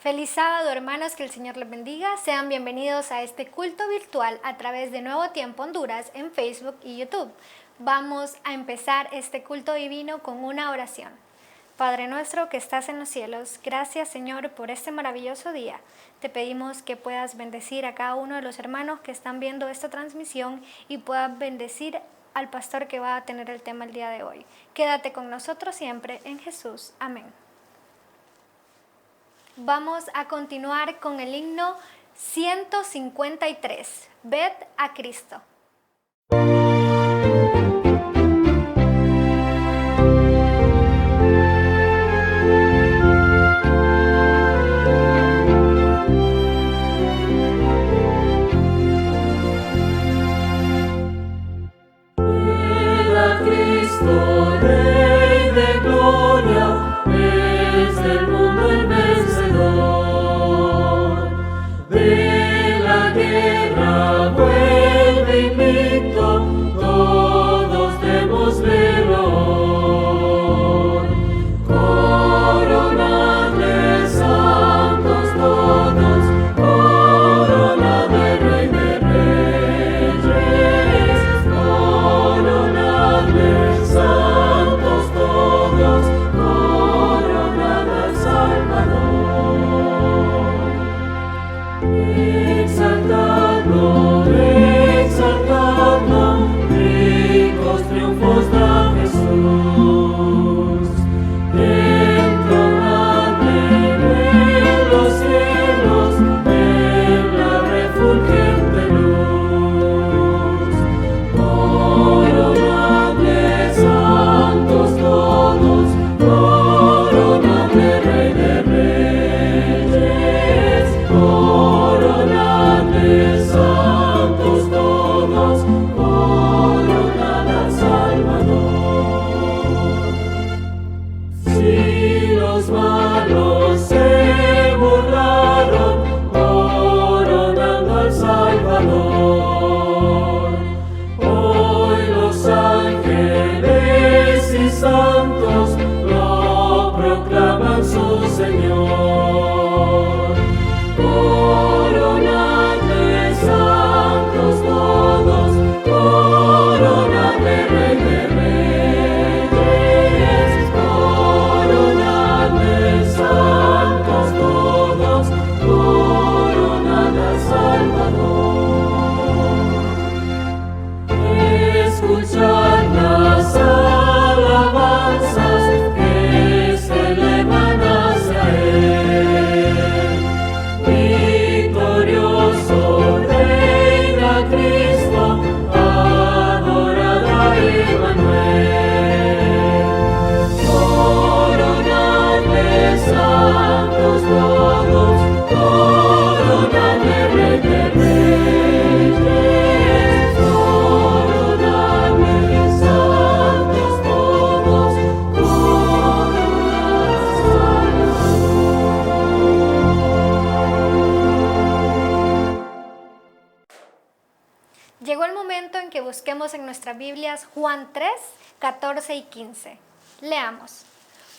Feliz sábado, hermanos, que el Señor les bendiga. Sean bienvenidos a este culto virtual a través de Nuevo Tiempo Honduras en Facebook y YouTube. Vamos a empezar este culto divino con una oración. Padre nuestro que estás en los cielos, gracias, Señor, por este maravilloso día. Te pedimos que puedas bendecir a cada uno de los hermanos que están viendo esta transmisión y puedas bendecir al pastor que va a tener el tema el día de hoy. Quédate con nosotros siempre en Jesús. Amén. Vamos a continuar con el himno 153. Ved a Cristo. Ved a Cristo, Rey de gloria, es del mundo el vencedor. De la guerra vuelve invicto, todos debemos verlo. Coronadle santos todos, coronadle Rey de reyes, coronadle santos todos, coronadle al Salvador. Exaltadlo, exaltadlo, ricos triunfos da Jesús. Entronadle en los cielos, en la refulgente luz. Coronadle santos todos, coronadle Rey de reyes, coronadle santos todos, coronad al Salvador. Si los malos se burlaron, coronando al Salvador, hoy los ángeles y santos lo proclaman su Señor. Coronadle santos todos, coronadle Rey de reyes, coronadle santos todos, coronadle al Salvador. Escuchad las alabanzas que se elevan hacia Él. Victorioso reina Cristo, adorad a Emmanuel. Coronadle santos todos, coronadle Rey de reyes, coronadle santos todos, coronadle al Salvador. Llegó el momento en que busquemos en nuestras Biblias Juan 3, 14 y 15. Leamos.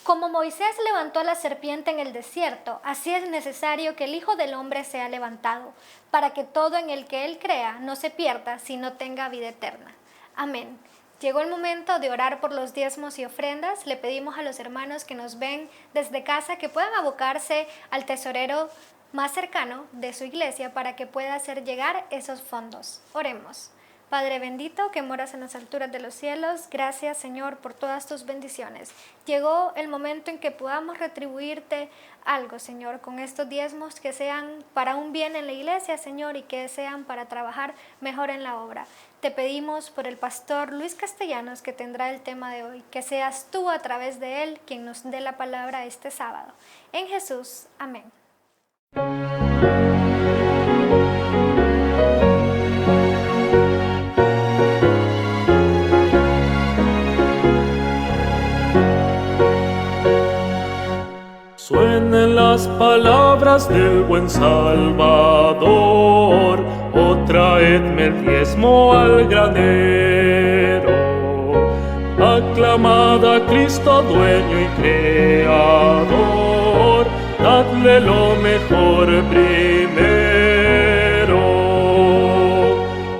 Como Moisés levantó a la serpiente en el desierto, así es necesario que el Hijo del Hombre sea levantado, para que todo en el que Él crea no se pierda, sino tenga vida eterna. Amén. Llegó el momento de orar por los diezmos y ofrendas. Le pedimos a los hermanos que nos ven desde casa que puedan abocarse al tesorero más cercano de su iglesia para que pueda hacer llegar esos fondos. Oremos. Padre bendito que moras en las alturas de los cielos, gracias Señor por todas tus bendiciones. Llegó el momento en que podamos retribuirte algo, Señor, con estos diezmos que sean para un bien en la iglesia, Señor, y que sean para trabajar mejor en la obra. Te pedimos por el pastor Luis Castellanos que tendrá el tema de hoy, que seas tú a través de él quien nos dé la palabra este sábado. En Jesús, amén. Suenen las palabras del buen Salvador, oh traedme el diezmo al granero. Aclamad a Cristo dueño y creador, dadle lo mejor primero.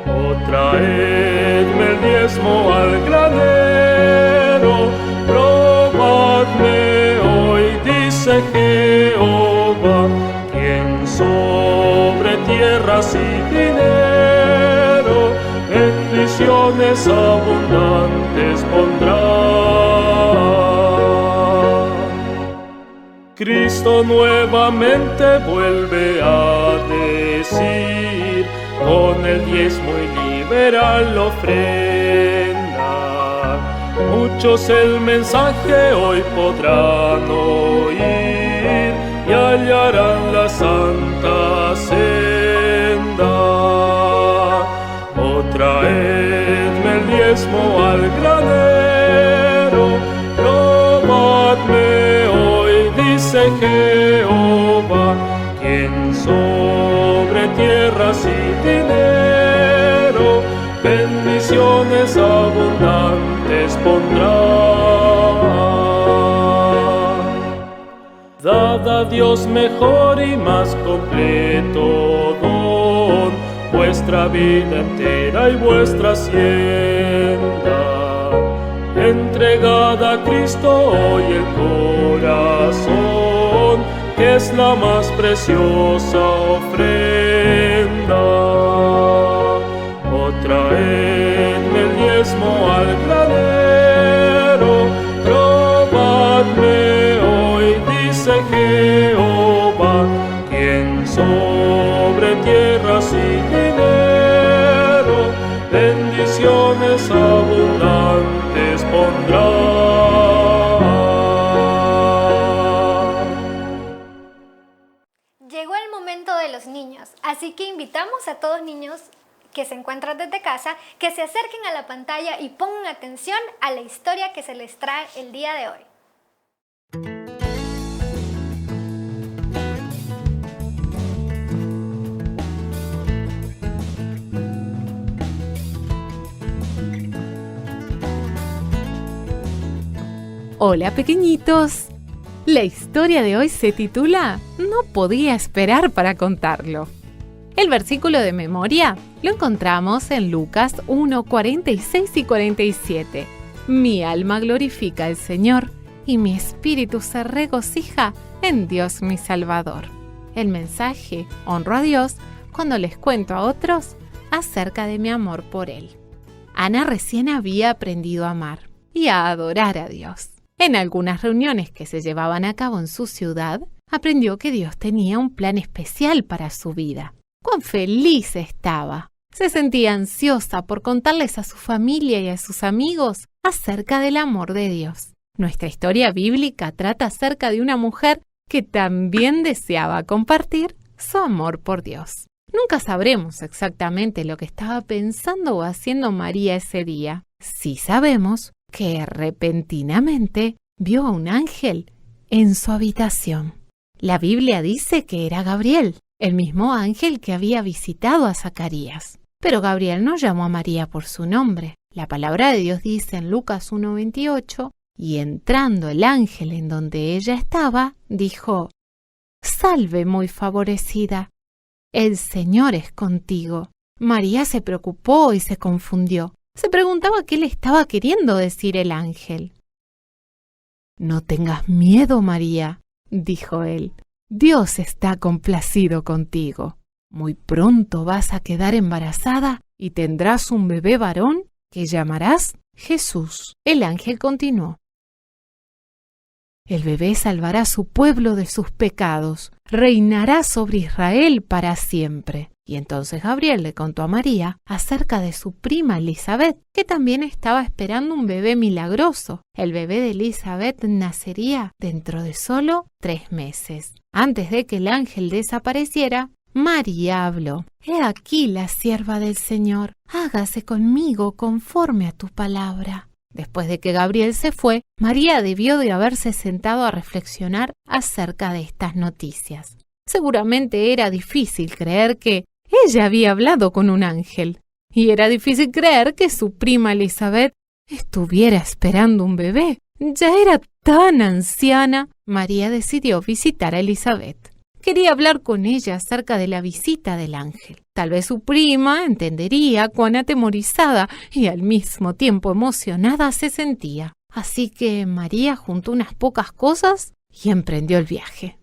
O traedme el diezmo al granero, probadme hoy, dice Jehová, quien sobre tierras y dinero bendiciones abundantes pondrá. Cristo nuevamente vuelve a decir, con el diezmo y liberal ofrenda, muchos el mensaje hoy podrán oír y hallarán la santa senda. O traedme el diezmo al granero, probadme hoy, dice Jehová, quien sobre tierras y dinero bendiciones abundantes pondrá. Dad a Dios mejor y más completo don, vuestra vida entera y vuestra hacienda. Entregad a Cristo hoy el corazón, que es la más preciosa ofrenda. O traedme el diezmo al granero, probadme hoy, dice Jehová, quien sobre tierras y dinero bendiciones abundantes pondrá. Llegó el momento de los niños, así que invitamos a todos niños que se encuentran desde casa que se acerquen a la pantalla y pongan atención a la historia que se les trae el día de hoy. Hola pequeñitos, la historia de hoy se titula No podía esperar para contarlo. El versículo de memoria lo encontramos en Lucas 1, 46 y 47. Mi alma glorifica al Señor y mi espíritu se regocija en Dios mi Salvador. El mensaje, honro a Dios cuando les cuento a otros acerca de mi amor por Él. Ana recién había aprendido a amar y a adorar a Dios. En algunas reuniones que se llevaban a cabo en su ciudad, aprendió que Dios tenía un plan especial para su vida. ¡Cuán feliz estaba! Se sentía ansiosa por contarles a su familia y a sus amigos acerca del amor de Dios. Nuestra historia bíblica trata acerca de una mujer que también deseaba compartir su amor por Dios. Nunca sabremos exactamente lo que estaba pensando o haciendo María ese día. Sí sabemos que repentinamente vio a un ángel en su habitación. La Biblia dice que era Gabriel, el mismo ángel que había visitado a Zacarías. Pero Gabriel no llamó a María por su nombre. La palabra de Dios dice en Lucas 1:28, y entrando el ángel en donde ella estaba, dijo: «Salve muy favorecida, el Señor es contigo». María se preocupó y se confundió. Se preguntaba qué le estaba queriendo decir el ángel. «No tengas miedo, María», dijo él. «Dios está complacido contigo. Muy pronto vas a quedar embarazada y tendrás un bebé varón que llamarás Jesús». El ángel continuó: «El bebé salvará a su pueblo de sus pecados, reinará sobre Israel para siempre». Y entonces Gabriel le contó a María acerca de su prima Elizabeth, que también estaba esperando un bebé milagroso. El bebé de Elizabeth nacería dentro de solo 3 meses. Antes de que el ángel desapareciera, María habló: «He aquí la sierva del Señor, hágase conmigo conforme a tu palabra». Después de que Gabriel se fue, María debió de haberse sentado a reflexionar acerca de estas noticias. Seguramente era difícil creer que ella había hablado con un ángel, y era difícil creer que su prima Elizabeth estuviera esperando un bebé. Ya era tan anciana. María decidió visitar a Elizabeth. Quería hablar con ella acerca de la visita del ángel. Tal vez su prima entendería cuán atemorizada y al mismo tiempo emocionada se sentía. Así que María juntó unas pocas cosas y emprendió el viaje.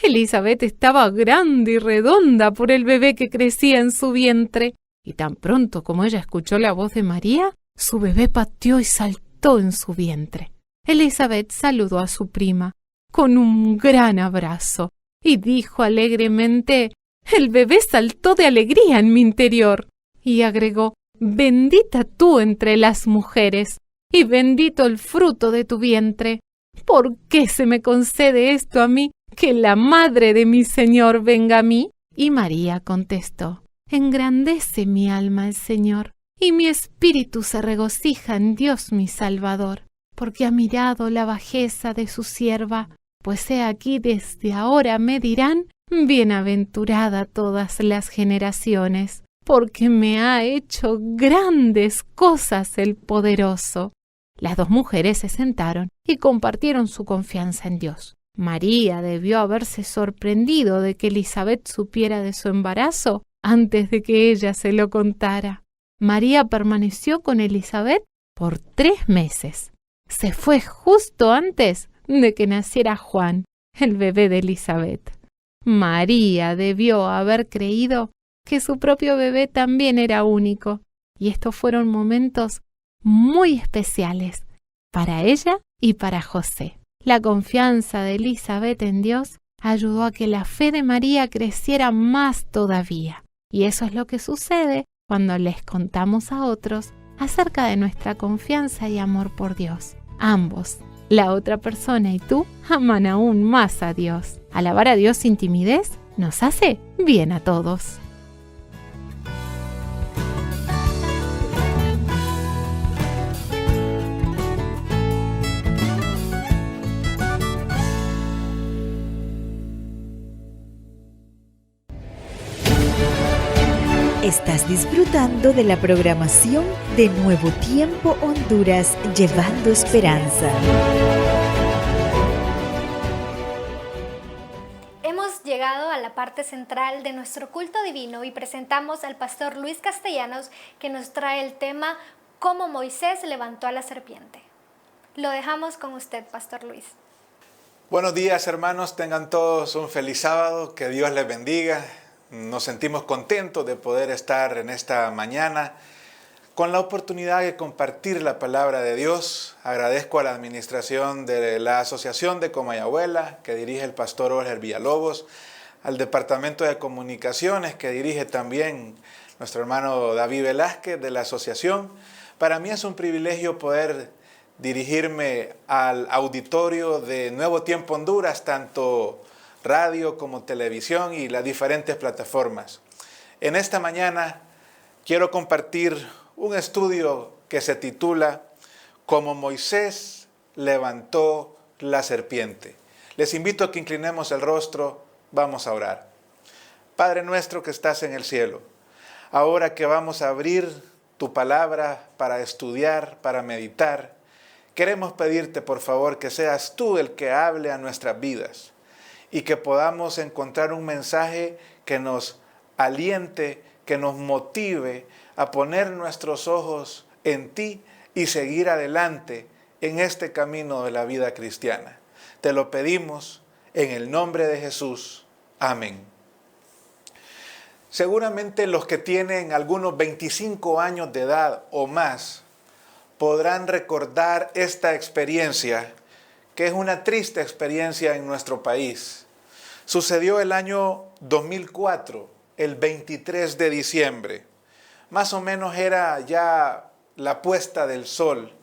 Elizabeth estaba grande y redonda por el bebé que crecía en su vientre, y tan pronto como ella escuchó la voz de María, su bebé pateó y saltó en su vientre. Elizabeth saludó a su prima con un gran abrazo y dijo alegremente: «El bebé saltó de alegría en mi interior», y agregó: «Bendita tú entre las mujeres, y bendito el fruto de tu vientre. ¿Por qué se me concede esto a mí, que la madre de mi Señor venga a mí?» Y María contestó: «Engrandece mi alma el Señor, y mi espíritu se regocija en Dios mi Salvador, porque ha mirado la bajeza de su sierva. Pues he aquí desde ahora me dirán: bienaventurada todas las generaciones, porque me ha hecho grandes cosas el poderoso». Las dos mujeres se sentaron y compartieron su confianza en Dios. María debió haberse sorprendido de que Elizabeth supiera de su embarazo antes de que ella se lo contara. María permaneció con Elizabeth por 3 meses. Se fue justo antes de que naciera Juan, el bebé de Elizabeth. María debió haber creído que su propio bebé también era único, y estos fueron momentos muy especiales para ella y para José. La confianza de Elizabeth en Dios ayudó a que la fe de María creciera más todavía. Y eso es lo que sucede cuando les contamos a otros acerca de nuestra confianza y amor por Dios. Ambos, la otra persona y tú, aman aún más a Dios. Alabar a Dios sin timidez nos hace bien a todos. Estás disfrutando de la programación de Nuevo Tiempo Honduras, llevando esperanza. Hemos llegado a la parte central de nuestro culto divino y presentamos al pastor Luis Castellanos, que nos trae el tema «Cómo Moisés levantó a la serpiente». Lo dejamos con usted, pastor Luis. Buenos días, hermanos, tengan todos un feliz sábado, que Dios les bendiga. Nos sentimos contentos de poder estar en esta mañana con la oportunidad de compartir la palabra de Dios. Agradezco a la administración de la Asociación de Comayagüela, que dirige el pastor Orger Villalobos, al Departamento de Comunicaciones, que dirige también nuestro hermano David Velázquez de la asociación. Para mí es un privilegio poder dirigirme al auditorio de Nuevo Tiempo Honduras, tanto radio como televisión y las diferentes plataformas. En esta mañana quiero compartir un estudio que se titula «Cómo Moisés levantó la serpiente». Les invito a que inclinemos el rostro, vamos a orar. Padre nuestro que estás en el cielo, ahora que vamos a abrir tu palabra para estudiar, para meditar, queremos pedirte por favor que seas tú el que hable a nuestras vidas, y que podamos encontrar un mensaje que nos aliente, que nos motive a poner nuestros ojos en ti y seguir adelante en este camino de la vida cristiana. Te lo pedimos en el nombre de Jesús. Amén. Seguramente los que tienen algunos 25 años de edad o más podrán recordar esta experiencia, que es una triste experiencia en nuestro país. Sucedió el año 2004, el 23 de diciembre. Más o menos era ya la puesta del sol.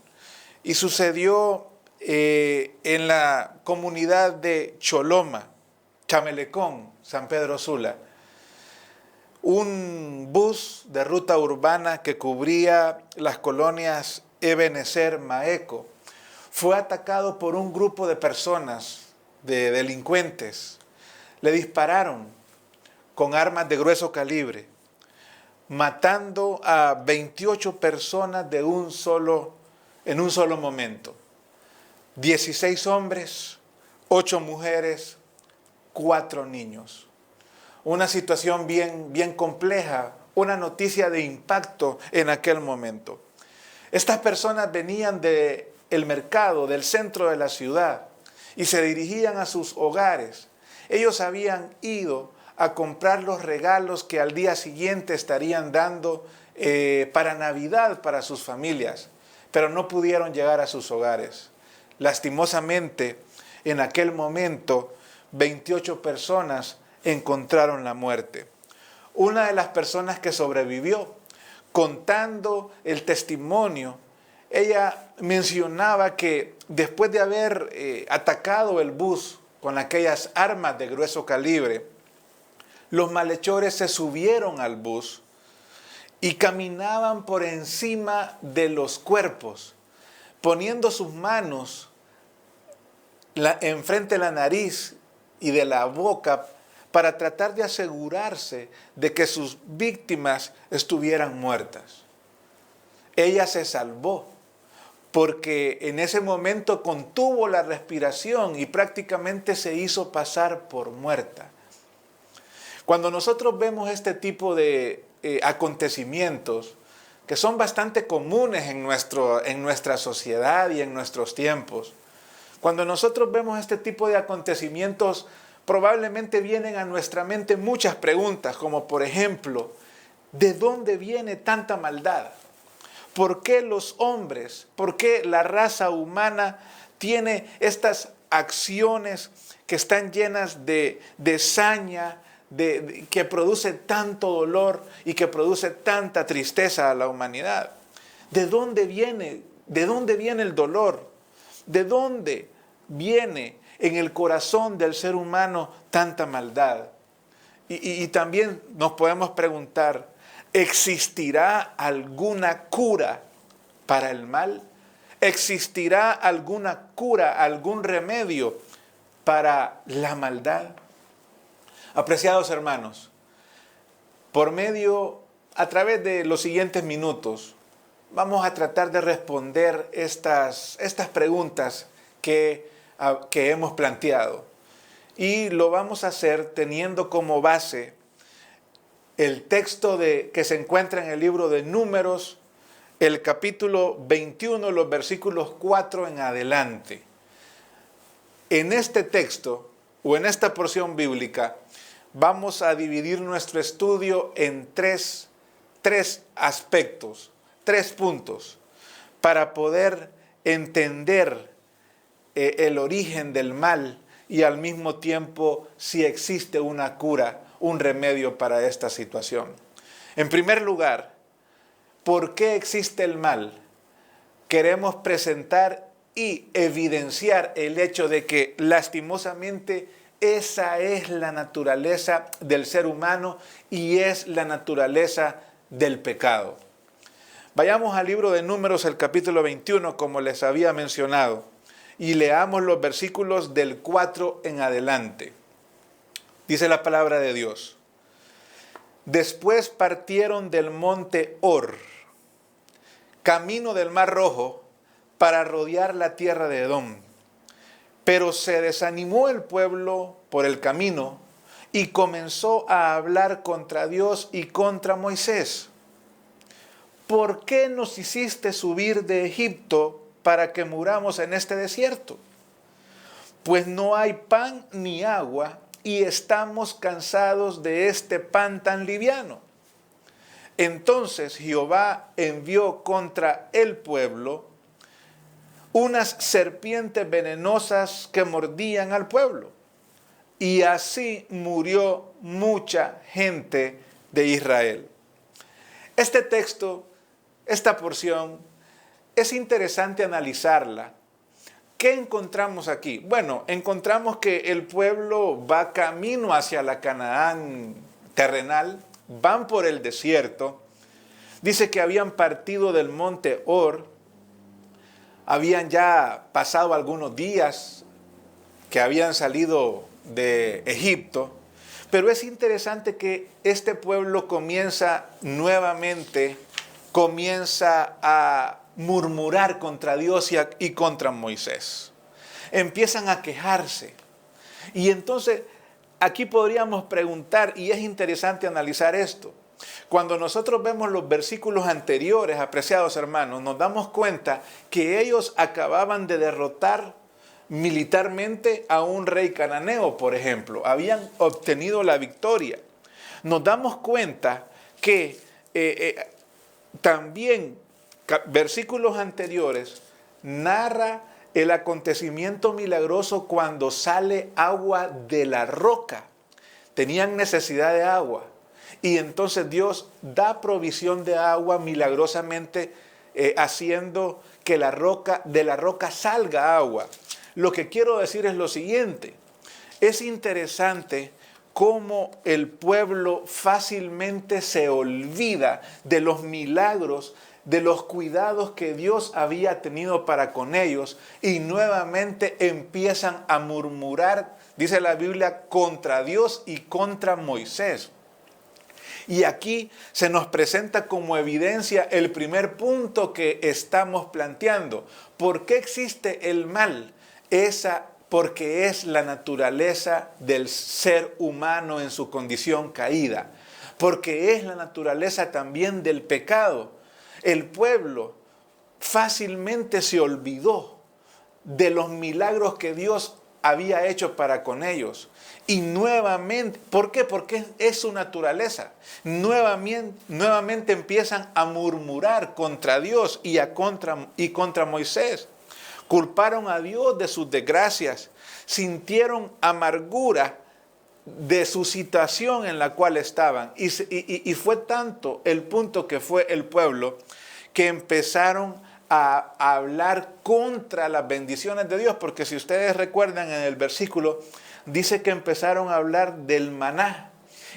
Y sucedió en la comunidad de Choloma, Chamelecón, San Pedro Sula. Un bus de ruta urbana que cubría las colonias Ebenezer, Maeco, fue atacado por un grupo de personas, de delincuentes. Le dispararon con armas de grueso calibre, matando a 28 personas en un solo momento. 16 hombres, 8 mujeres, 4 niños. Una situación bien compleja, una noticia de impacto en aquel momento. Estas personas venían del mercado, del centro de la ciudad, y se dirigían a sus hogares. Ellos habían ido a comprar los regalos que al día siguiente estarían dando para Navidad para sus familias, pero no pudieron llegar a sus hogares. Lastimosamente, en aquel momento, 28 personas encontraron la muerte. Una de las personas que sobrevivió, contando el testimonio, ella mencionaba que después de haber atacado el bus con aquellas armas de grueso calibre, los malhechores se subieron al bus y caminaban por encima de los cuerpos, poniendo sus manos enfrente de la nariz y de la boca para tratar de asegurarse de que sus víctimas estuvieran muertas. Ella se salvó porque en ese momento contuvo la respiración y prácticamente se hizo pasar por muerta. Cuando nosotros vemos este tipo de acontecimientos que son bastante comunes en nuestra sociedad y en nuestros tiempos, cuando nosotros vemos este tipo de acontecimientos, probablemente vienen a nuestra mente muchas preguntas, como por ejemplo, ¿de dónde viene tanta maldad? ¿Por qué los hombres, por qué la raza humana tiene estas acciones que están llenas de saña, que produce tanto dolor y que produce tanta tristeza a la humanidad? ¿De dónde viene el dolor? ¿De dónde viene en el corazón del ser humano tanta maldad? Y también nos podemos preguntar, ¿existirá alguna cura para el mal? ¿Existirá alguna cura, algún remedio para la maldad? Apreciados hermanos, a través de los siguientes minutos, vamos a tratar de responder estas preguntas que hemos planteado. Y lo vamos a hacer teniendo como base el texto que se encuentra en el libro de Números, el capítulo 21, los versículos 4 en adelante. En este texto, o en esta porción bíblica, vamos a dividir nuestro estudio en tres aspectos, 3 puntos, para poder entender el origen del mal y al mismo tiempo si existe una cura, un remedio para esta situación. En primer lugar, ¿por qué existe el mal? Queremos presentar y evidenciar el hecho de que lastimosamente esa es la naturaleza del ser humano y es la naturaleza del pecado. Vayamos al libro de Números, el capítulo 21, como les había mencionado, y leamos los versículos del 4 en adelante. Dice la palabra de Dios: Después partieron del monte Hor, camino del Mar Rojo, para rodear la tierra de Edom. Pero se desanimó el pueblo por el camino y comenzó a hablar contra Dios y contra Moisés. ¿Por qué nos hiciste subir de Egipto para que muramos en este desierto? Pues no hay pan ni agua y estamos cansados de este pan tan liviano. Entonces Jehová envió contra el pueblo unas serpientes venenosas que mordían al pueblo, y así murió mucha gente de Israel. Este texto, esta porción, es interesante analizarla. ¿Qué encontramos aquí? Bueno, encontramos que el pueblo va camino hacia la Canaán terrenal, van por el desierto. Dice que habían partido del monte Hor, habían ya pasado algunos días que habían salido de Egipto, pero es interesante que este pueblo comienza a murmurar contra Dios y contra Moisés. empiezan a quejarse. Y entonces aquí podríamos preguntar, y es interesante analizar esto. Cuando nosotros vemos los versículos anteriores, apreciados hermanos, nos damos cuenta que ellos acababan de derrotar militarmente a un rey cananeo, por ejemplo. Habían obtenido la victoria. Nos damos cuenta que también versículos anteriores narra el acontecimiento milagroso cuando sale agua de la roca. Tenían necesidad de agua. Y entonces Dios da provisión de agua milagrosamente, haciendo que de la roca salga agua. Lo que quiero decir es lo siguiente. Es interesante cómo el pueblo fácilmente se olvida de los milagros, de los cuidados que Dios había tenido para con ellos, y nuevamente empiezan a murmurar, dice la Biblia, contra Dios y contra Moisés. Y aquí se nos presenta como evidencia el primer punto que estamos planteando. ¿Por qué existe el mal? Porque es la naturaleza del ser humano en su condición caída. Porque es la naturaleza también del pecado. El pueblo fácilmente se olvidó de los milagros que Dios había hecho para con ellos. Y nuevamente, ¿por qué? Porque es su naturaleza. Nuevamente empiezan a murmurar contra Dios y contra Moisés. Culparon a Dios de sus desgracias. Sintieron amargura de su situación en la cual estaban. Y fue tanto el punto que fue el pueblo que empezaron a hablar contra las bendiciones de Dios. Porque si ustedes recuerdan en el versículo, dice que empezaron a hablar del maná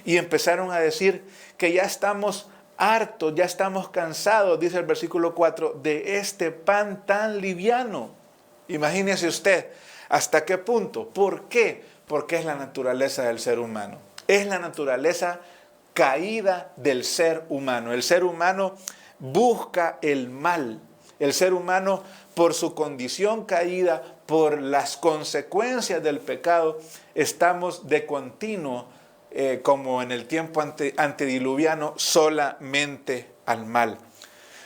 y empezaron a decir que ya estamos hartos, ya estamos cansados, dice el versículo 4, de este pan tan liviano. Imagínese usted, ¿hasta qué punto? ¿Por qué? Porque es la naturaleza del ser humano. Es la naturaleza caída del ser humano. El ser humano busca el mal. El ser humano, por su condición caída, por las consecuencias del pecado, estamos de continuo, como en el tiempo antediluviano, solamente al mal.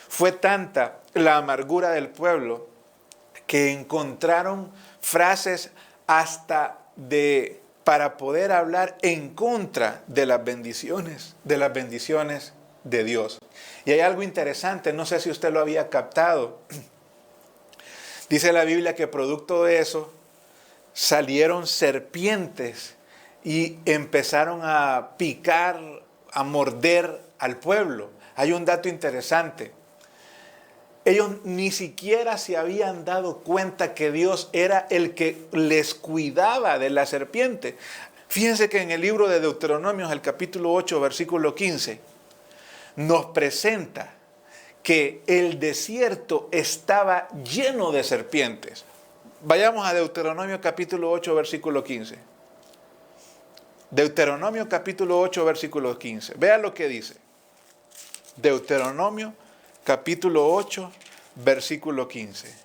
Fue tanta la amargura del pueblo que encontraron frases hasta para poder hablar en contra de las bendiciones de Dios. Y hay algo interesante, no sé si usted lo había captado. Dice la Biblia que producto de eso salieron serpientes y empezaron a picar, a morder al pueblo. Hay un dato interesante. Ellos ni siquiera se habían dado cuenta que Dios era el que les cuidaba de la serpiente. Fíjense que en el libro de Deuteronomios, el capítulo 8, versículo 15, nos presenta que el desierto estaba lleno de serpientes. Vayamos a Deuteronomio capítulo 8, versículo 15. Deuteronomio capítulo 8, versículo 15. Vea lo que dice. Deuteronomio capítulo 8, versículo 15.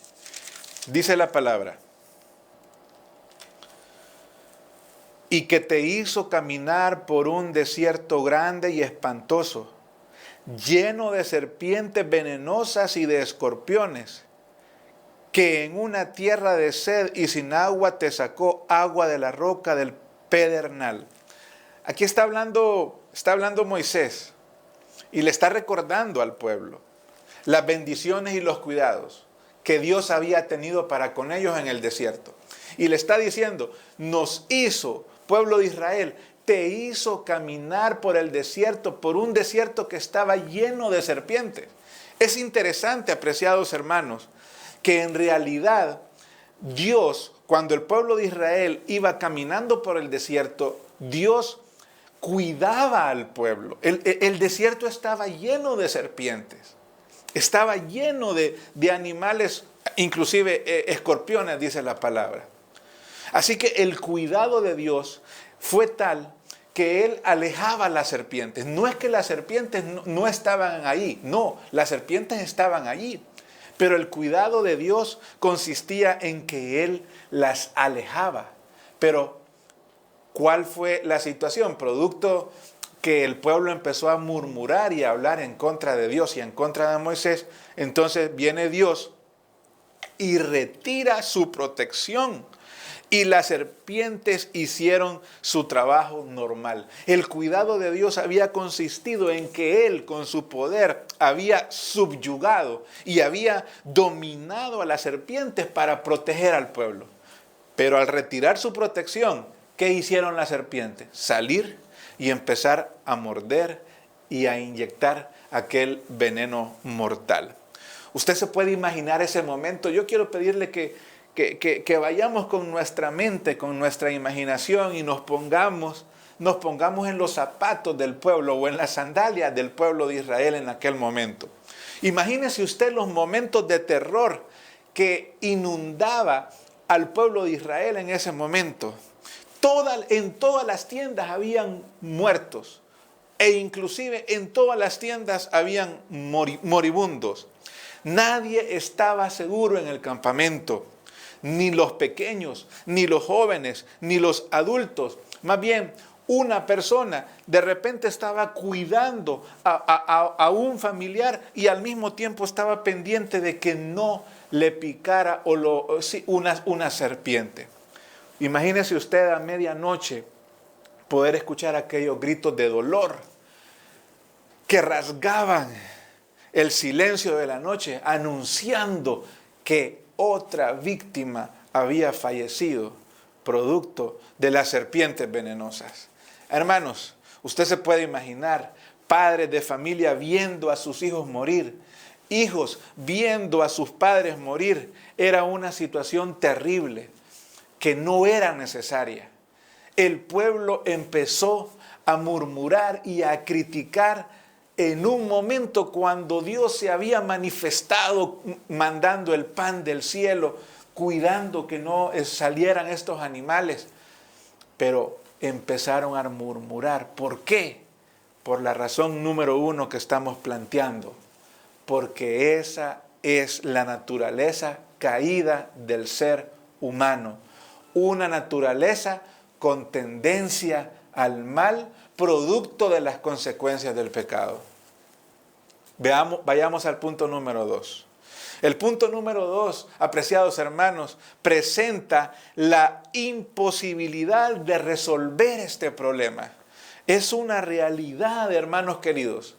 Dice la palabra. Y que te hizo caminar por un desierto grande y espantoso, lleno de serpientes venenosas y de escorpiones, que en una tierra de sed y sin agua te sacó agua de la roca del pedernal. Aquí está hablando Moisés y le está recordando al pueblo las bendiciones y los cuidados que Dios había tenido para con ellos en el desierto. Y le está diciendo, nos hizo, pueblo de Israel, te hizo caminar por el desierto, por un desierto que estaba lleno de serpientes. Es interesante, apreciados hermanos, que en realidad Dios, cuando el pueblo de Israel iba caminando por el desierto, Dios cuidaba al pueblo. El desierto estaba lleno de serpientes, estaba lleno de animales, inclusive escorpiones, dice la palabra. Así que el cuidado de Dios fue tal que Él alejaba las serpientes. No es que las serpientes no estaban ahí, no, las serpientes estaban allí. Pero el cuidado de Dios consistía en que Él las alejaba. Pero, ¿cuál fue la situación? Producto que el pueblo empezó a murmurar y a hablar en contra de Dios y en contra de Moisés. Entonces viene Dios y retira su protección. Y las serpientes hicieron su trabajo normal. El cuidado de Dios había consistido en que Él con su poder había subyugado y había dominado a las serpientes para proteger al pueblo. Pero al retirar su protección, ¿qué hicieron las serpientes? Salir y empezar a morder y a inyectar aquel veneno mortal. Usted se puede imaginar ese momento. Yo quiero pedirle que vayamos con nuestra mente, con nuestra imaginación y nos pongamos en los zapatos del pueblo o en las sandalias del pueblo de Israel en aquel momento. Imagínese usted los momentos de terror que inundaba al pueblo de Israel en ese momento. En todas las tiendas habían muertos e inclusive en todas las tiendas habían moribundos. Nadie estaba seguro en el campamento. Ni los pequeños, ni los jóvenes, ni los adultos. Más bien, una persona de repente estaba cuidando a un familiar y al mismo tiempo estaba pendiente de que no le picara una serpiente. Imagínese usted a medianoche poder escuchar aquellos gritos de dolor que rasgaban el silencio de la noche, anunciando que otra víctima había fallecido producto de las serpientes venenosas. Hermanos, usted se puede imaginar padres de familia viendo a sus hijos morir, hijos viendo a sus padres morir. Era una situación terrible que no era necesaria. El pueblo empezó a murmurar y a criticar en un momento cuando Dios se había manifestado mandando el pan del cielo, cuidando que no salieran estos animales. Pero empezaron a murmurar. ¿Por qué? Por la razón número 1 que estamos planteando. Porque esa es la naturaleza caída del ser humano. Una naturaleza con tendencia al mal, producto de las consecuencias del pecado. Vayamos al punto número 2. El punto número 2, apreciados hermanos, presenta la imposibilidad de resolver este problema. Es una realidad, hermanos queridos.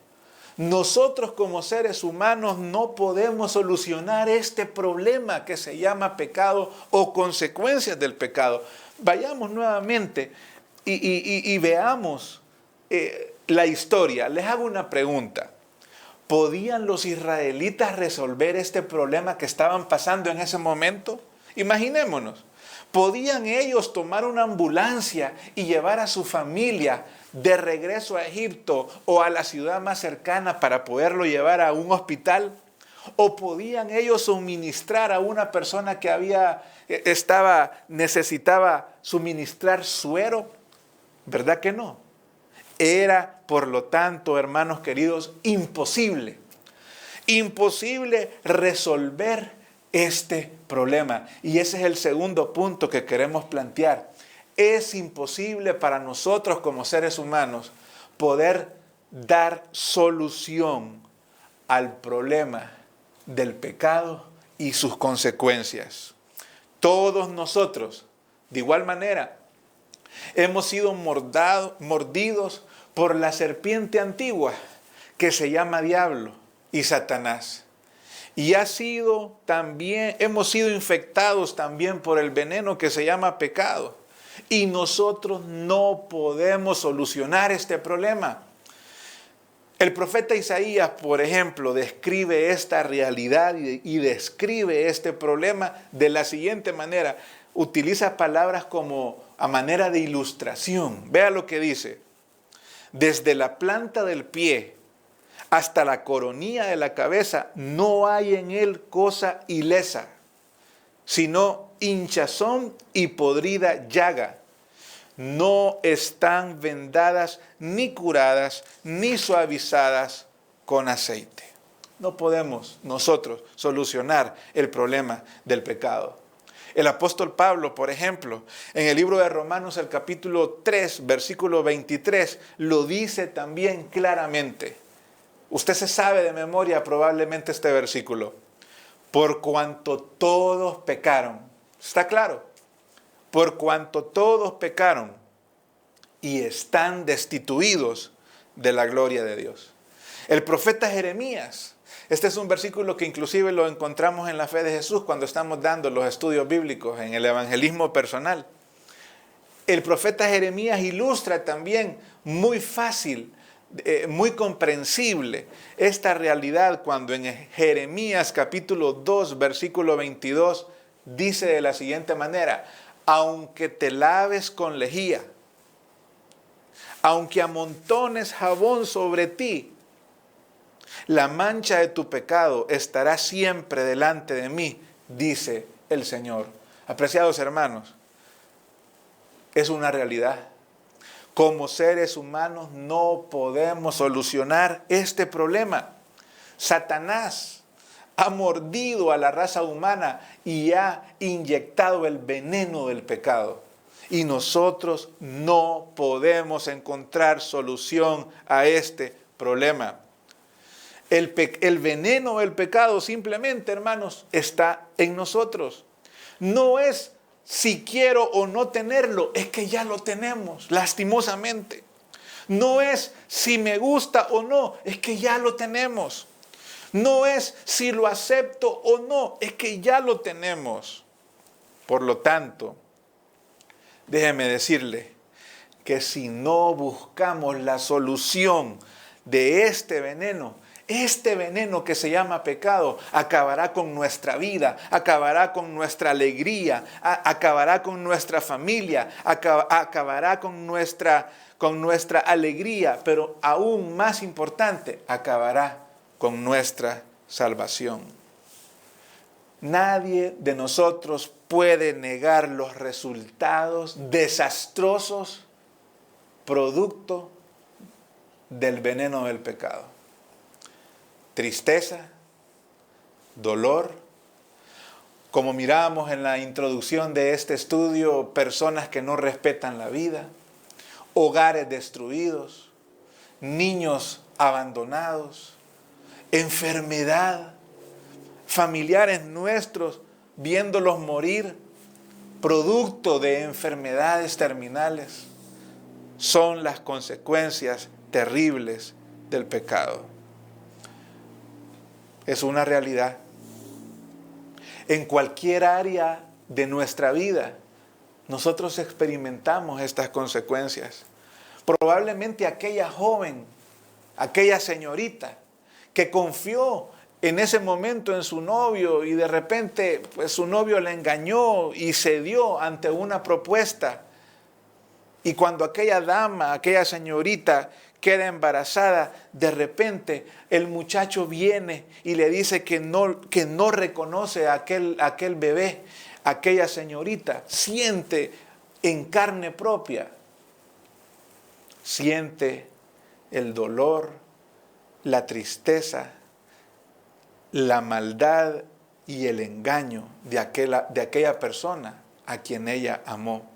Nosotros como seres humanos no podemos solucionar este problema que se llama pecado o consecuencias del pecado. Vayamos nuevamente y veamos la historia. Les hago una pregunta. ¿Podían los israelitas resolver este problema que estaban pasando en ese momento? Imaginémonos. ¿Podían ellos tomar una ambulancia y llevar a su familia de regreso a Egipto o a la ciudad más cercana para poderlo llevar a un hospital? ¿O podían ellos suministrar a una persona que necesitaba suministrar suero? ¿Verdad que no? Era, por lo tanto, hermanos queridos, imposible resolver este problema. Y ese es el segundo punto que queremos plantear. Es imposible para nosotros como seres humanos poder dar solución al problema del pecado y sus consecuencias. Todos nosotros, de igual manera, hemos sido mordidos por la serpiente antigua que se llama Diablo y Satanás. Y hemos sido infectados también por el veneno que se llama pecado. Y nosotros no podemos solucionar este problema. El profeta Isaías, por ejemplo, describe esta realidad y describe este problema de la siguiente manera. Utiliza palabras como a manera de ilustración. Vea lo que dice. Desde la planta del pie hasta la coronilla de la cabeza no hay en él cosa ilesa, sino hinchazón y podrida llaga. No están vendadas, ni curadas, ni suavizadas con aceite. no podemos nosotros solucionar el problema del pecado. El apóstol Pablo, por ejemplo, en el libro de Romanos, el capítulo 3, versículo 23, lo dice también claramente. Usted se sabe de memoria probablemente este versículo. Por cuanto todos pecaron. ¿Está claro? Por cuanto todos pecaron y están destituidos de la gloria de Dios. El profeta Jeremías, este es un versículo que inclusive lo encontramos en la fe de Jesús cuando estamos dando los estudios bíblicos en el evangelismo personal. El profeta Jeremías ilustra también muy fácil, muy comprensible esta realidad cuando en Jeremías capítulo 2 versículo 22 dice de la siguiente manera: aunque te laves con lejía, aunque amontones jabón sobre ti, la mancha de tu pecado estará siempre delante de mí, dice el Señor. Apreciados hermanos, es una realidad. Como seres humanos no podemos solucionar este problema. Satanás ha mordido a la raza humana y ha inyectado el veneno del pecado. Y nosotros no podemos encontrar solución a este problema. El veneno del pecado simplemente, hermanos, está en nosotros. No es si quiero o no tenerlo, es que ya lo tenemos, lastimosamente. No es si me gusta o no, es que ya lo tenemos. No es si lo acepto o no, es que ya lo tenemos. Por lo tanto, déjeme decirle que si no buscamos la solución de este veneno que se llama pecado, acabará con nuestra vida, acabará con nuestra alegría, acabará con nuestra familia, acabará con nuestra alegría, pero aún más importante, acabará con nuestra salvación. Nadie de nosotros puede negar los resultados desastrosos producto del veneno del pecado. Tristeza, dolor, como mirábamos en la introducción de este estudio, personas que no respetan la vida, hogares destruidos, niños abandonados, enfermedad, familiares nuestros viéndolos morir, producto de enfermedades terminales, son las consecuencias terribles del pecado. Es una realidad. En cualquier área de nuestra vida, nosotros experimentamos estas consecuencias. Probablemente aquella joven, aquella señorita que confió en ese momento en su novio y de repente pues, su novio la engañó y cedió ante una propuesta. Y cuando aquella dama, aquella señorita queda embarazada, de repente el muchacho viene y le dice que no reconoce a aquel bebé. Aquella señorita siente en carne propia, siente el dolor, la tristeza, la maldad y el engaño de aquella persona a quien ella amó.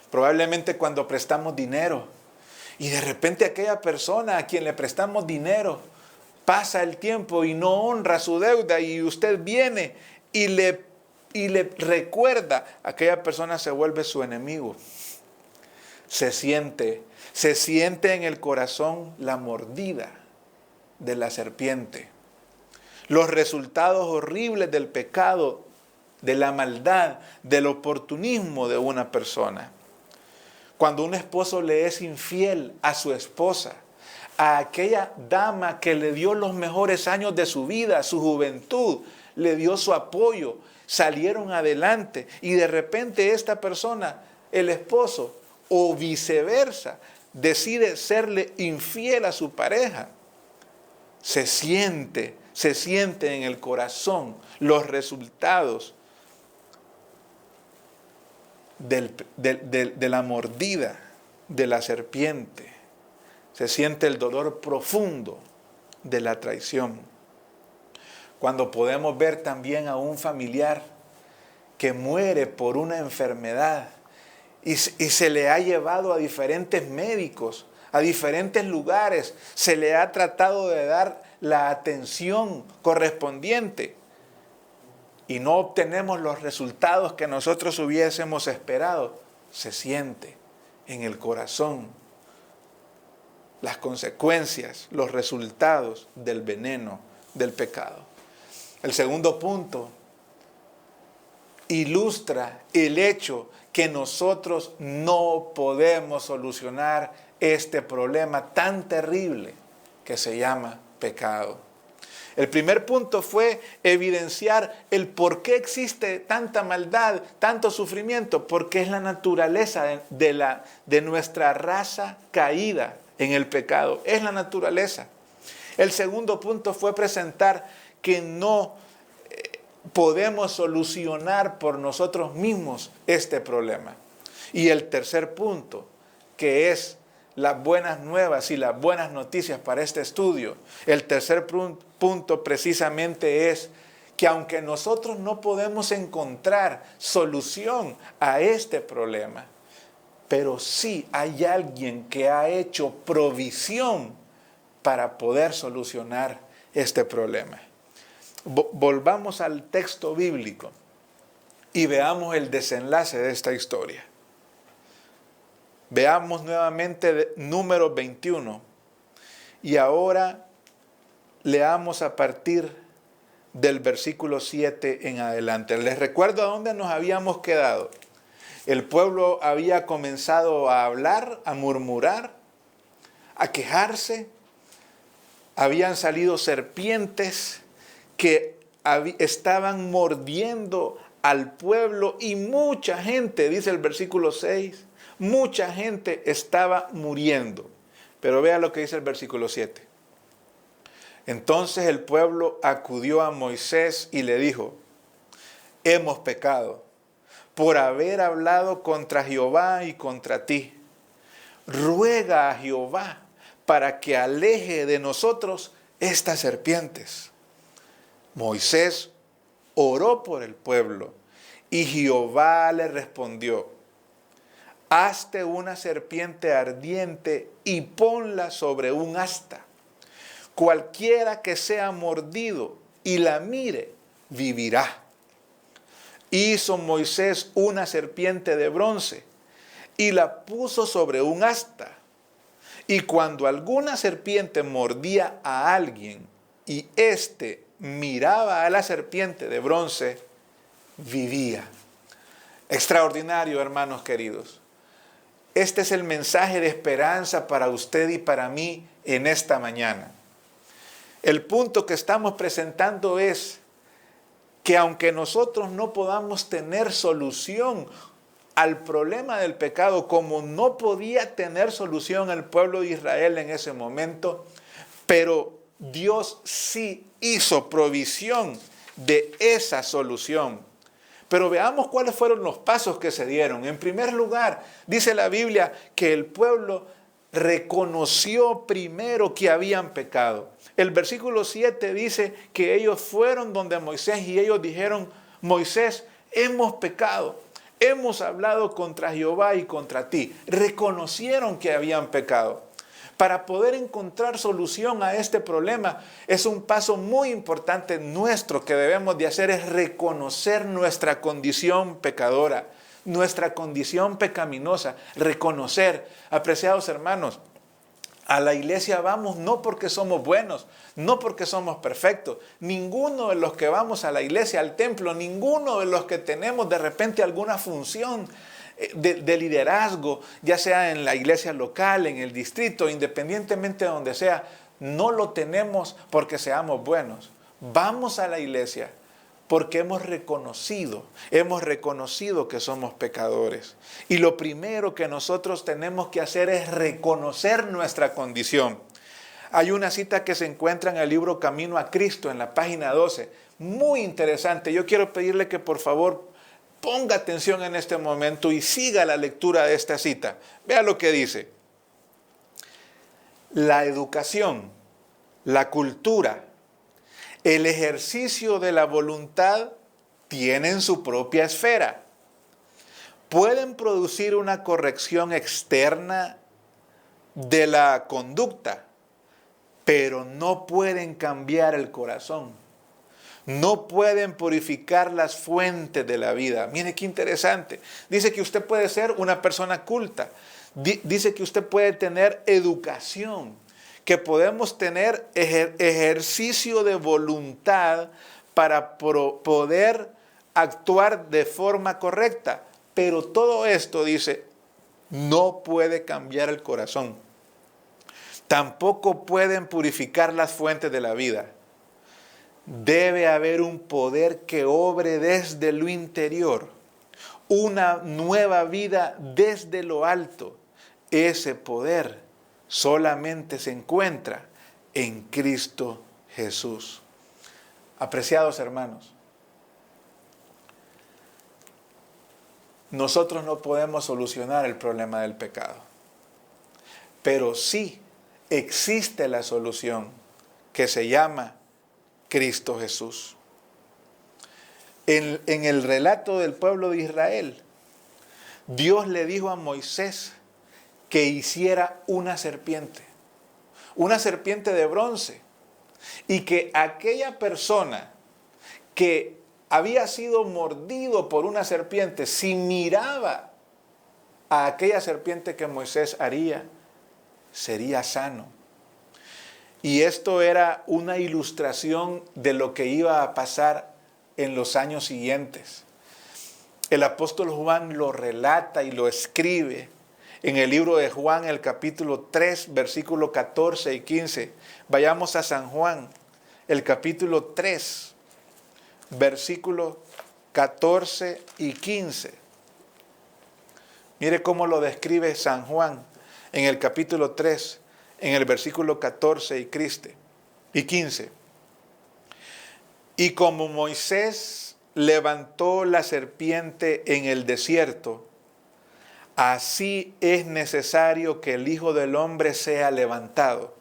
Probablemente cuando prestamos dinero y de repente aquella persona a quien le prestamos dinero pasa el tiempo y no honra su deuda y usted viene y le recuerda, aquella persona se vuelve su enemigo. Se siente en el corazón la mordida de la serpiente. Los resultados horribles del pecado, de la maldad, del oportunismo de una persona. Cuando un esposo le es infiel a su esposa, a aquella dama que le dio los mejores años de su vida, su juventud, le dio su apoyo, salieron adelante y de repente esta persona, el esposo o viceversa, decide serle infiel a su pareja. Se siente en el corazón los resultados de la mordida de la serpiente. Se siente el dolor profundo de la traición. cuando podemos ver también a un familiar que muere por una enfermedad y se le ha llevado a diferentes médicos, a diferentes lugares, se le ha tratado de dar la atención correspondiente y no obtenemos los resultados que nosotros hubiésemos esperado, se siente en el corazón las consecuencias, los resultados del veneno del pecado. El segundo punto ilustra el hecho que nosotros no podemos solucionar este problema tan terrible que se llama pecado. El primer punto fue evidenciar el por qué existe tanta maldad, tanto sufrimiento, porque es la naturaleza de nuestra raza caída en el pecado, es la naturaleza. El segundo punto fue presentar que no podemos solucionar por nosotros mismos este problema. Y el tercer punto, que es las buenas nuevas y las buenas noticias para este estudio, el tercer punto precisamente es que aunque nosotros no podemos encontrar solución a este problema, pero sí hay alguien que ha hecho provisión para poder solucionar este problema. Volvamos al texto bíblico y veamos el desenlace de esta historia. Veamos nuevamente Números 21 y ahora leamos a partir del versículo 7 en adelante. Les recuerdo a dónde nos habíamos quedado. El pueblo había comenzado a hablar, a murmurar, a quejarse. Habían salido serpientes que estaban mordiendo al pueblo y mucha gente, dice el versículo 6, mucha gente estaba muriendo. Pero vea lo que dice el versículo 7. Entonces el pueblo acudió a Moisés y le dijo: hemos pecado por haber hablado contra Jehová y contra ti. Ruega a Jehová para que aleje de nosotros estas serpientes. Moisés oró por el pueblo y Jehová le respondió: hazte una serpiente ardiente y ponla sobre un asta. Cualquiera que sea mordido y la mire, vivirá. Hizo Moisés una serpiente de bronce y la puso sobre un asta. Y cuando alguna serpiente mordía a alguien y éste miraba a la serpiente de bronce, vivía. Extraordinario, hermanos queridos. Este es el mensaje de esperanza para usted y para mí en esta mañana. El punto que estamos presentando es que aunque nosotros no podamos tener solución al problema del pecado, como no podía tener solución el pueblo de Israel en ese momento, pero Dios sí hizo provisión de esa solución. Pero veamos cuáles fueron los pasos que se dieron. En primer lugar, dice la Biblia que el pueblo reconoció primero que habían pecado. El versículo 7 dice que ellos fueron donde Moisés y ellos dijeron: Moisés, hemos pecado, hemos hablado contra Jehová y contra ti. Reconocieron que habían pecado. Para poder encontrar solución a este problema, es un paso muy importante nuestro que debemos de hacer, es reconocer nuestra condición pecadora, nuestra condición pecaminosa, reconocer. Apreciados hermanos, a la iglesia vamos no porque somos buenos, no porque somos perfectos. Ninguno de los que vamos a la iglesia, al templo, ninguno de los que tenemos de repente alguna función de liderazgo, ya sea en la iglesia local, en el distrito, independientemente de donde sea, no lo tenemos porque seamos buenos. Vamos a la iglesia porque hemos reconocido que somos pecadores. Y lo primero que nosotros tenemos que hacer es reconocer nuestra condición. Hay una cita que se encuentra en el libro Camino a Cristo, en la página 12, muy interesante. Yo quiero pedirle que por favor ponga atención en este momento y siga la lectura de esta cita. Vea lo que dice. La educación, la cultura, el ejercicio de la voluntad tienen su propia esfera. Pueden producir una corrección externa de la conducta, pero no pueden cambiar el corazón. No pueden purificar las fuentes de la vida. Mire qué interesante. Dice que usted puede ser una persona culta. Dice que usted puede tener educación, que podemos tener ejercicio de voluntad para poder actuar de forma correcta. Pero todo esto, dice, no puede cambiar el corazón. Tampoco pueden purificar las fuentes de la vida. Debe haber un poder que obre desde lo interior, una nueva vida desde lo alto. Ese poder solamente se encuentra en Cristo Jesús. Apreciados hermanos, nosotros no podemos solucionar el problema del pecado, pero sí existe la solución que se llama Cristo Jesús. En el relato del pueblo de Israel, Dios le dijo a Moisés que hiciera una serpiente de bronce, y que aquella persona que había sido mordido por una serpiente, si miraba a aquella serpiente que Moisés haría, sería sano. Y esto era una ilustración de lo que iba a pasar en los años siguientes. El apóstol Juan lo relata y lo escribe en el libro de Juan, el capítulo 3, versículos 14 y 15. Vayamos a San Juan, el capítulo 3, versículos 14 y 15. Mire cómo lo describe San Juan en el capítulo 3, en el versículo 14 y 15. Y como Moisés levantó la serpiente en el desierto, así es necesario que el Hijo del Hombre sea levantado,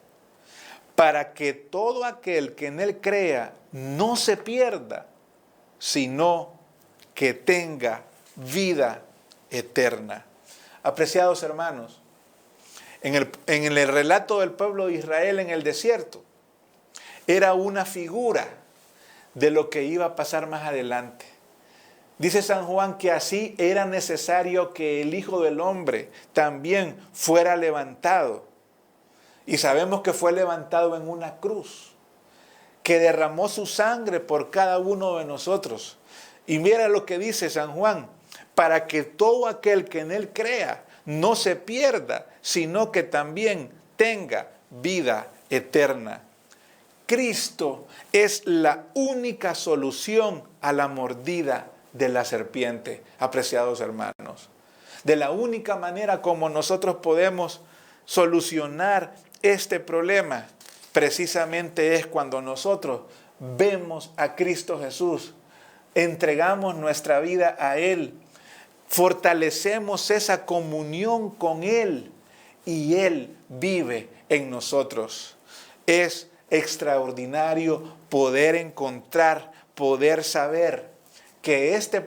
para que todo aquel que en él crea no se pierda, sino que tenga vida eterna. Apreciados hermanos, en el relato del pueblo de Israel en el desierto, era una figura de lo que iba a pasar más adelante. Dice San Juan que así era necesario que el Hijo del Hombre también fuera levantado. Y sabemos que fue levantado en una cruz, que derramó su sangre por cada uno de nosotros. Y mira lo que dice San Juan: para que todo aquel que en él crea no se pierda, sino que también tenga vida eterna. Cristo es la única solución a la mordida de la serpiente, apreciados hermanos. De la única manera como nosotros podemos solucionar este problema, precisamente es cuando nosotros vemos a Cristo Jesús, entregamos nuestra vida a Él, fortalecemos esa comunión con Él y Él vive en nosotros. Es extraordinario poder encontrar, poder saber que a este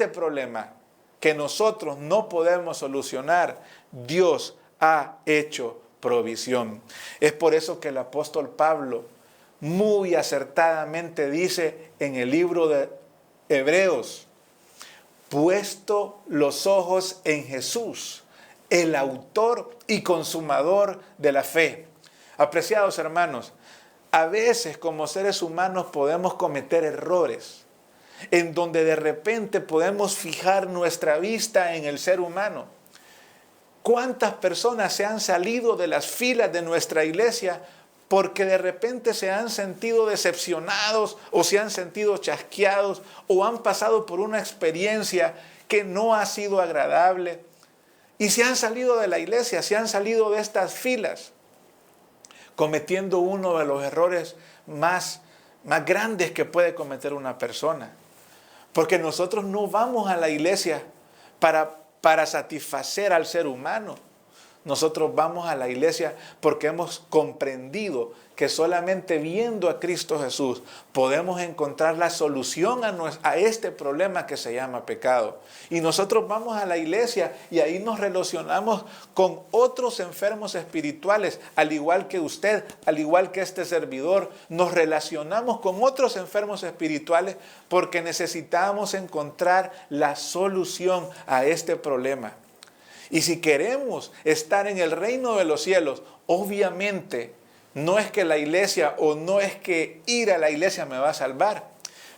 problema que nosotros no podemos solucionar, Dios ha hecho provisión. Es por eso que el apóstol Pablo muy acertadamente dice en el libro de Hebreos: puesto los ojos en Jesús, el autor y consumador de la fe. Apreciados hermanos, a veces como seres humanos podemos cometer errores en donde de repente podemos fijar nuestra vista en el ser humano. ¿Cuántas personas se han salido de las filas de nuestra iglesia porque de repente se han sentido decepcionados o se han sentido chasqueados o han pasado por una experiencia que no ha sido agradable y se han salido de la iglesia, se han salido de estas filas, cometiendo uno de los errores más grandes que puede cometer una persona? Porque nosotros no vamos a la iglesia para satisfacer al ser humano. nosotros vamos a la iglesia porque hemos comprendido que solamente viendo a Cristo Jesús podemos encontrar la solución a este problema que se llama pecado. Y nosotros vamos a la iglesia y ahí nos relacionamos con otros enfermos espirituales, al igual que usted, al igual que este servidor. Nos relacionamos con otros enfermos espirituales porque necesitamos encontrar la solución a este problema. Y si queremos estar en el reino de los cielos, obviamente no es que la iglesia o no es que ir a la iglesia me va a salvar.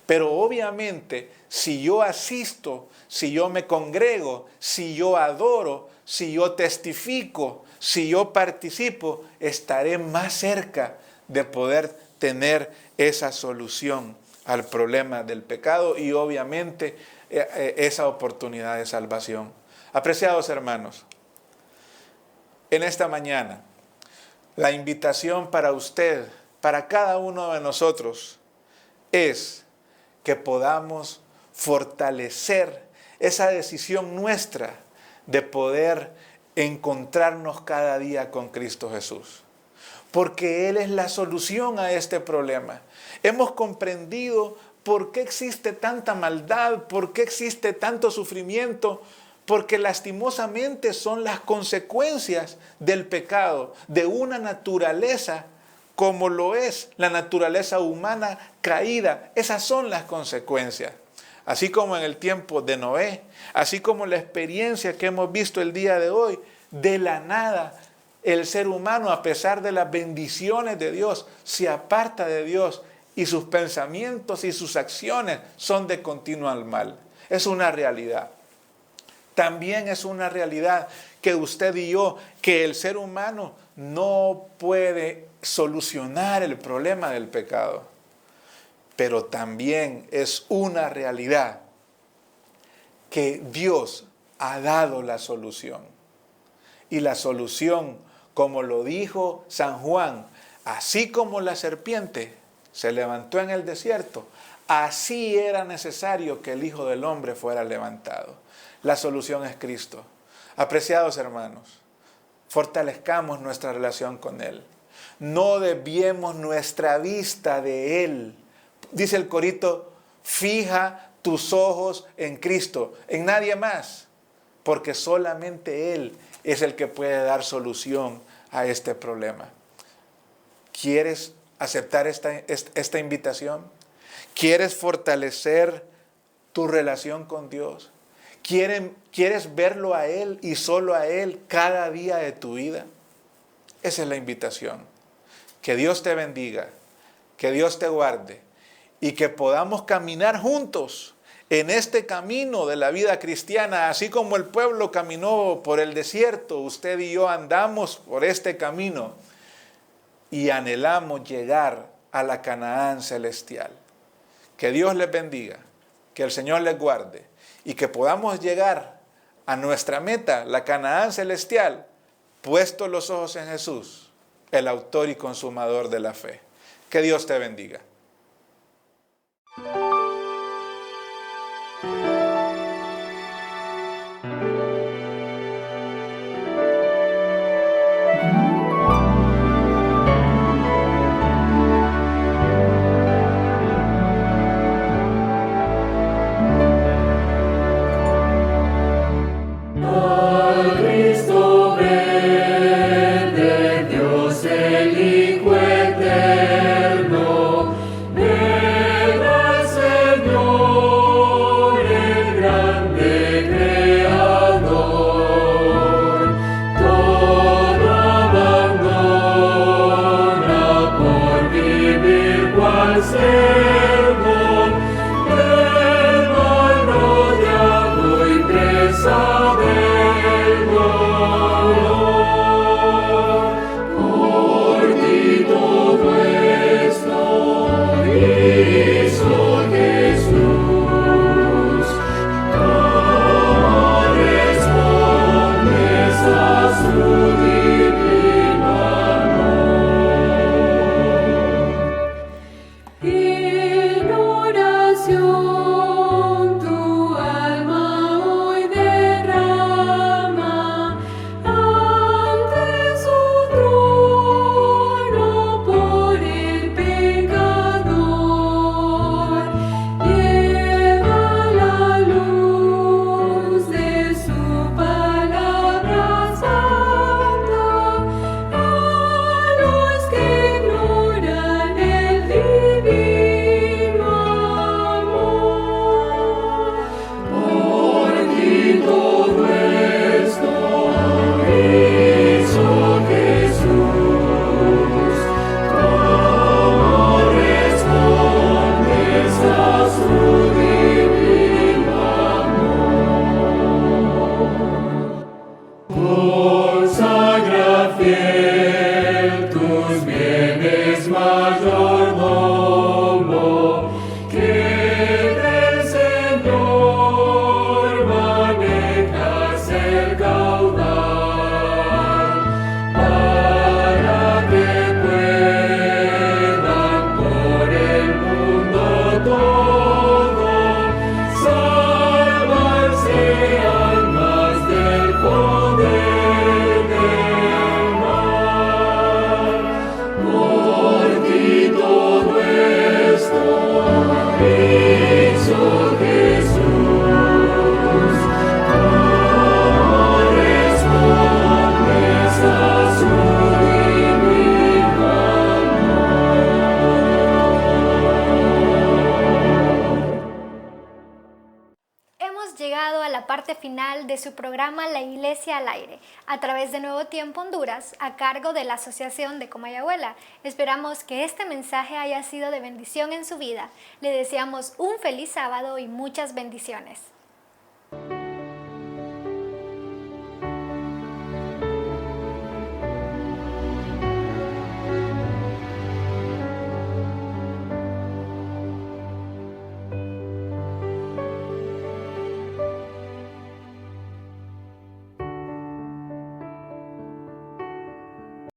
Pero obviamente si yo asisto, si yo me congrego, si yo adoro, si yo testifico, si yo participo, estaré más cerca de poder tener esa solución al problema del pecado y obviamente esa oportunidad de salvación. Apreciados hermanos, en esta mañana, la invitación para usted, para cada uno de nosotros, es que podamos fortalecer esa decisión nuestra de poder encontrarnos cada día con Cristo Jesús. Porque Él es la solución a este problema. Hemos comprendido por qué existe tanta maldad, por qué existe tanto sufrimiento, porque lastimosamente son las consecuencias del pecado, de una naturaleza como lo es la naturaleza humana caída. Esas son las consecuencias. Así como en el tiempo de Noé, así como la experiencia que hemos visto el día de hoy, de la nada el ser humano, a pesar de las bendiciones de Dios, se aparta de Dios y sus pensamientos y sus acciones son de continuo al mal. Es una realidad. También es una realidad que usted y yo, que el ser humano no puede solucionar el problema del pecado. Pero también es una realidad que Dios ha dado la solución. Y la solución, como lo dijo San Juan, así como la serpiente se levantó en el desierto, así era necesario que el Hijo del Hombre fuera levantado. La solución es Cristo. Apreciados hermanos, fortalezcamos nuestra relación con Él. No desviemos nuestra vista de Él. Dice el corito, fija tus ojos en Cristo, en nadie más, porque solamente Él es el que puede dar solución a este problema. ¿Quieres aceptar esta invitación? ¿Quieres fortalecer tu relación con Dios? ¿Quieres verlo a Él y solo a Él cada día de tu vida? Esa es la invitación. Que Dios te bendiga, que Dios te guarde y que podamos caminar juntos en este camino de la vida cristiana, así como el pueblo caminó por el desierto. Usted y yo andamos por este camino y anhelamos llegar a la Canaán celestial. Que Dios les bendiga, que el Señor les guarde y que podamos llegar a nuestra meta, la Canaán celestial, puestos los ojos en Jesús, el autor y consumador de la fe. Que Dios te bendiga. final de su programa La Iglesia al Aire, a través de Nuevo Tiempo Honduras, a cargo de la Asociación de Comayagüela. Esperamos que este mensaje haya sido de bendición en su vida. Le deseamos un feliz sábado y muchas bendiciones.